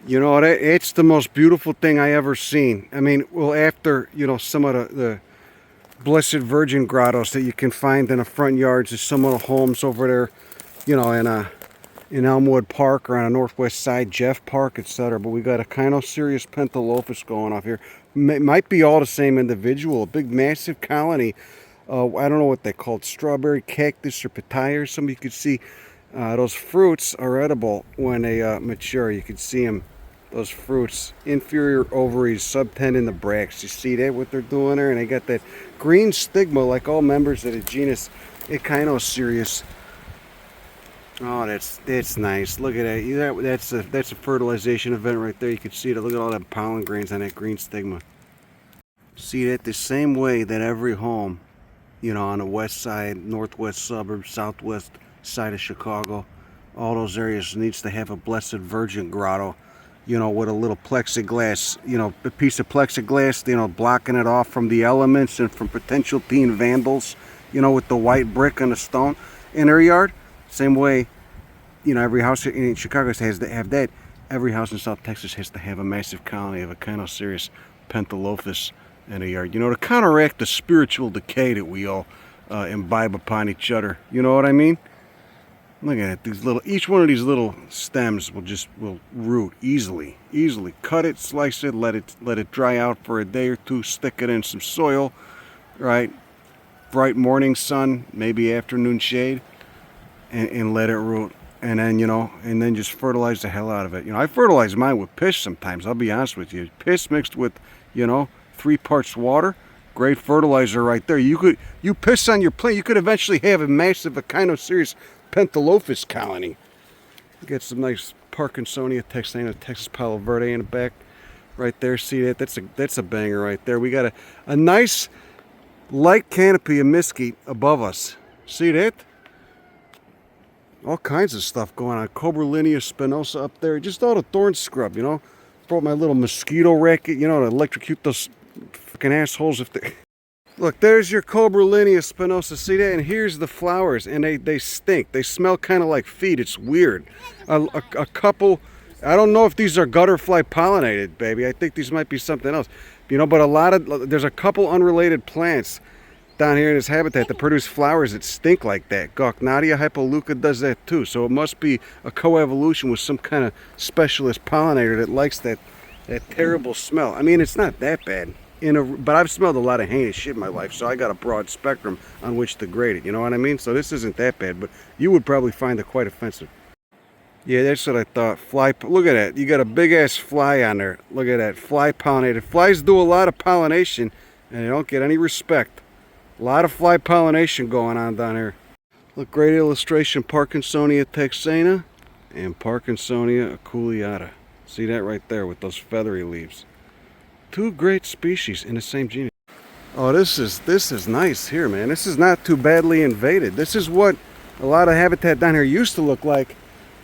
You know, it's the most beautiful thing I ever seen. I mean, well, after, you know, some of the Blessed Virgin grottos that you can find in the front yards of some of the homes over there, you know, in Elmwood Park or on the northwest side, Jeff Park, etc. But we got a Echinocereus pentalophus going off here. Might be all the same individual, a big massive colony. I don't know what they called, strawberry cactus or pitaya or something. You could see those fruits are edible when they mature. You can see them, those fruits, inferior ovaries, subtendon the bracts. You see that, what they're doing there? And they got that green stigma like all members of the genus Echinocereus. Oh, that's nice. Look at that. That's a fertilization event right there. You can see it. Look at all that pollen grains on that green stigma. See that the same way that every home, you know, on the west side, northwest suburbs, southwest side of Chicago, all those areas needs to have a Blessed Virgin grotto, you know, with a little plexiglass, you know, a piece of plexiglass, you know, blocking it off from the elements and from potential teen vandals, you know, with the white brick and the stone in their yard. Same way, you know, every house in Chicago has to have that. Every house in South Texas has to have a massive colony of Echinocereus pentalophus in a yard. You know, to counteract the spiritual decay that we all imbibe upon each other. You know what I mean? Look at it. These little, each one of these little stems will root easily. Cut it, slice it, let it dry out for a day or two. Stick it in some soil, right? Bright morning sun, maybe afternoon shade. And let it root, and then, you know, and then just fertilize the hell out of it. You know, I fertilize mine with piss sometimes. I'll be honest with you. Piss mixed with, you know, 3 parts water, great fertilizer right there. You piss on your plant, you could eventually have a massive Echinocereus pentalophus colony. Get some nice Parkinsonia texana, Texas Palo Verde in the back, right there. See that? That's a banger right there. We got a nice light canopy of mesquite above us. See that? All kinds of stuff going on. Koeberlinia, spinosa up there. Just all the Thornscrub, you know. Brought my little mosquito racket, you know, to electrocute those fucking assholes if they... Look, there's your Koeberlinia spinosa. See that? And here's the flowers. And they stink. They smell kind of like feet. It's weird. A couple... I don't know if these are gutterfly pollinated, baby. I think these might be something else. You know, but there's a couple unrelated plants down here in this habitat that produce flowers that stink like that. Gauchnadia hypoluca does that too. So it must be a coevolution with some kind of specialist pollinator that likes that terrible smell. I mean, it's not that bad. But I've smelled a lot of heinous shit in my life, so I got a broad spectrum on which to grade it. You know what I mean? So this isn't that bad, but you would probably find it quite offensive. Yeah, that's what I thought. Fly, look at that. You got a big ass fly on there. Look at that. Fly pollinated. Flies do a lot of pollination, and they don't get any respect. A lot of fly pollination going on down here. Look, great illustration. Parkinsonia texana and Parkinsonia aculeata. See that right there with those feathery leaves. 2 great species in the same genus. Oh, this is nice here, man. This is not too badly invaded. This is what a lot of habitat down here used to look like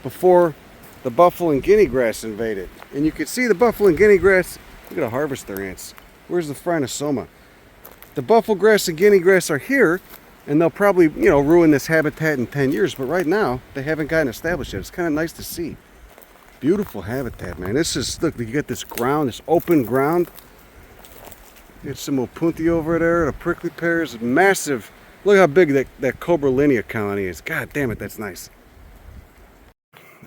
before the buffalo and guinea grass invaded. And you can see the buffalo and guinea grass. Look at the harvester ants. Where's the phrynosoma? The buffalo grass and guinea grass are here, and they'll probably, you know, ruin this habitat in 10 years. But right now, they haven't gotten established yet. It's kind of nice to see. Beautiful habitat, man. This is, look, you get this ground, this open ground. Get some opunti over there, the prickly pears, massive. Look how big that Koeberlinia colony is. God damn it, that's nice.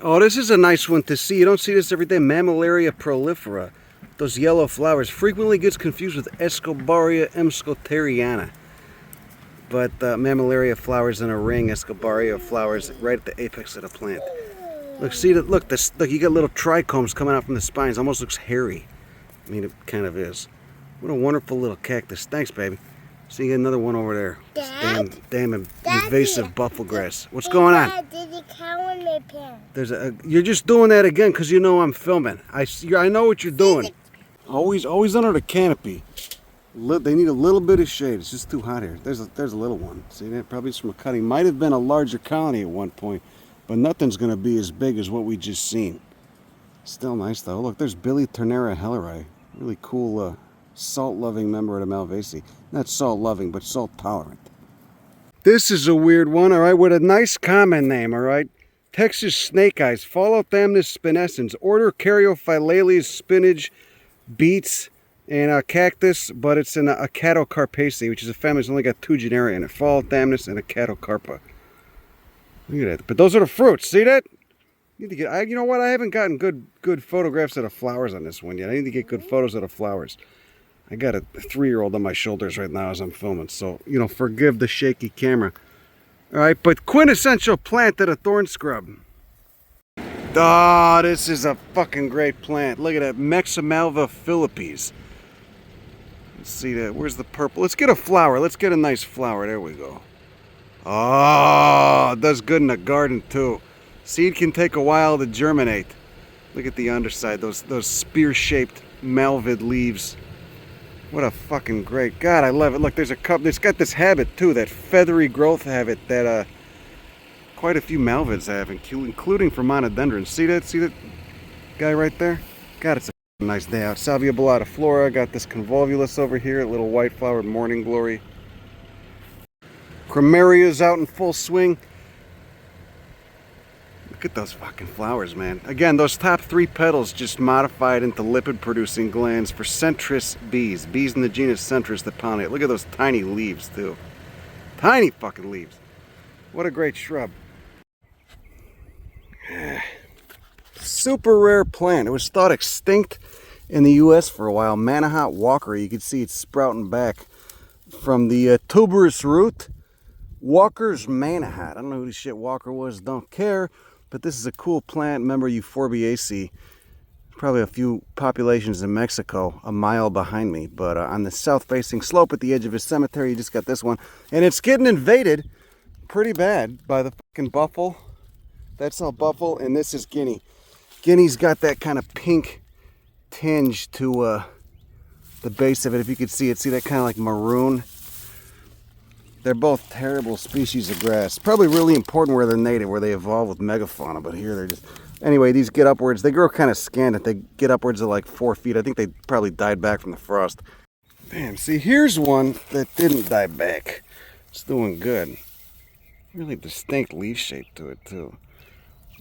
Oh, this is a nice one to see. You don't see this every day. Mammillaria prolifera. Those yellow flowers. Frequently gets confused with Escobaria emscoteriana. But Mammillaria flowers in a ring. Escobaria flowers right at the apex of the plant. Look, see that? Look, look, you got little trichomes coming out from the spines. Almost looks hairy. I mean, it kind of is. What a wonderful little cactus. Thanks, baby. See, you got another one over there. Damn invasive buffalo grass. What's going on? You're just doing that again because you know I'm filming. I know what you're doing. Always under the canopy. They need a little bit of shade. It's just too hot here. There's a little one. See that? Probably it's from a cutting. Might have been a larger colony at one point, but nothing's going to be as big as what we just seen. Still nice though. Look, there's Billy Turnera helleri. Really cool salt-loving member of the Malvaceae. Not salt-loving, but salt-tolerant. This is a weird one, all right, with a nice common name, all right? Texas snake eyes, Phallothamnus spinescens, order Caryophyllales, spinach, beets, and cactus, but it's in Echinocereus, which is a family that's only got 2 genera in it, Phallothamnus and Echinocarpa. Look at that. But those are the fruits. See that? Need to get. You know what? I haven't gotten good photographs of the flowers on this one yet. I need to get good photos of the flowers. I got a 3-year-old on my shoulders right now as I'm filming, so forgive the shaky camera. All right, but quintessential plant of the Thornscrub. Oh, this is a fucking great plant. Look at that, Mammillaria philippes. Let's see that. Where's the purple? Let's get a flower. Let's get a nice flower. There we go. Oh, it does good in the garden too. Seed can take a while to germinate. Look at the underside. Those spear-shaped malvid leaves. What a fucking great. God, I love it. Look, there's a cup. It's got this habit too, that feathery growth habit that quite a few malvids have, including for monodendrons. See that? See that guy right there? God, it's a nice day out. Salvia bellata flora. Got this convolvulus over here, a little white flowered morning glory. Cromeria's out in full swing. Look at those fucking flowers, man. Again, those top 3 petals just modified into lipid-producing glands for centris bees. Bees in the genus centris that pollinate. Look at those tiny leaves, too. Tiny fucking leaves. What a great shrub. Super rare plant. It was thought extinct in the U.S. for a while. Manihot walker. You can see it's sprouting back from the tuberous root. Walker's Manihot. I don't know who the shit Walker was. Don't care. But this is a cool plant. Member Euphorbiaceae. Probably a few populations in Mexico a mile behind me. But on the south-facing slope at the edge of his cemetery, you just got this one. And it's getting invaded pretty bad by the fucking buffle. That's all buffle, and this is guinea. Guinea's got that kind of pink tinge to the base of it. If you could see it, see that kind of like maroon. They're both terrible species of grass. Probably really important where they're native, where they evolve with megafauna, but here they're just... Anyway, these get upwards. They grow kind of scant. They get upwards of like 4 feet. I think they probably died back from the frost. Damn, see, here's one that didn't die back. It's doing good. Really distinct leaf shape to it, too.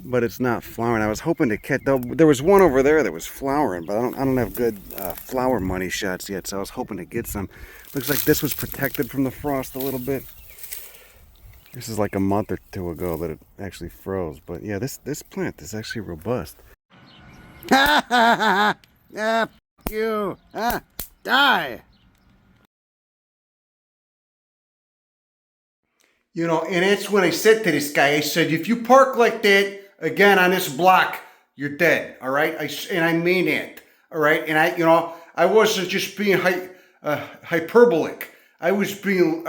But it's not flowering. I was hoping to catch... There was one over there that was flowering, but I don't have good flower money shots yet, so I was hoping to get some. Looks like this was protected from the frost a little bit. This is like a month or 2 ago that it actually froze. But yeah, this plant is actually robust. Ha ha ha! Yeah, f you! Die! And that's when I said to this guy, I said, if you park like that again on this block, you're dead, all right? And I mean that, all right? And I wasn't just being hyperbolic. I was being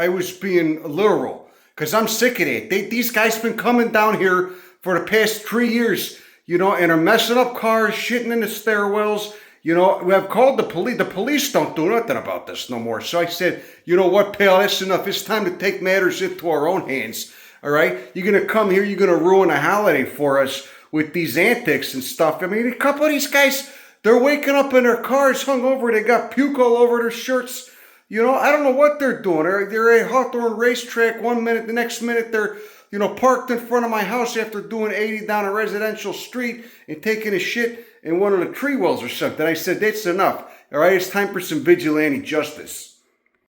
literal, because I'm sick of it. These guys been coming down here for the past 3 years, and are messing up cars, shitting in the stairwells. We have called the police. The police don't do nothing about this no more. So I said, you know what, pal, that's enough. It's time to take matters into our own hands, all right? You're going to come here, you're going to ruin a holiday for us with these antics and stuff. I mean, a couple of these guys, they're waking up in their cars hungover. They got puke all over their shirts. I don't know what they're doing. They're at Hawthorne Racetrack 1 minute, the next minute they're parked in front of my house after doing 80 down a residential street and taking a shit in one of the tree wells or something. I said, that's enough. All right, it's time for some vigilante justice.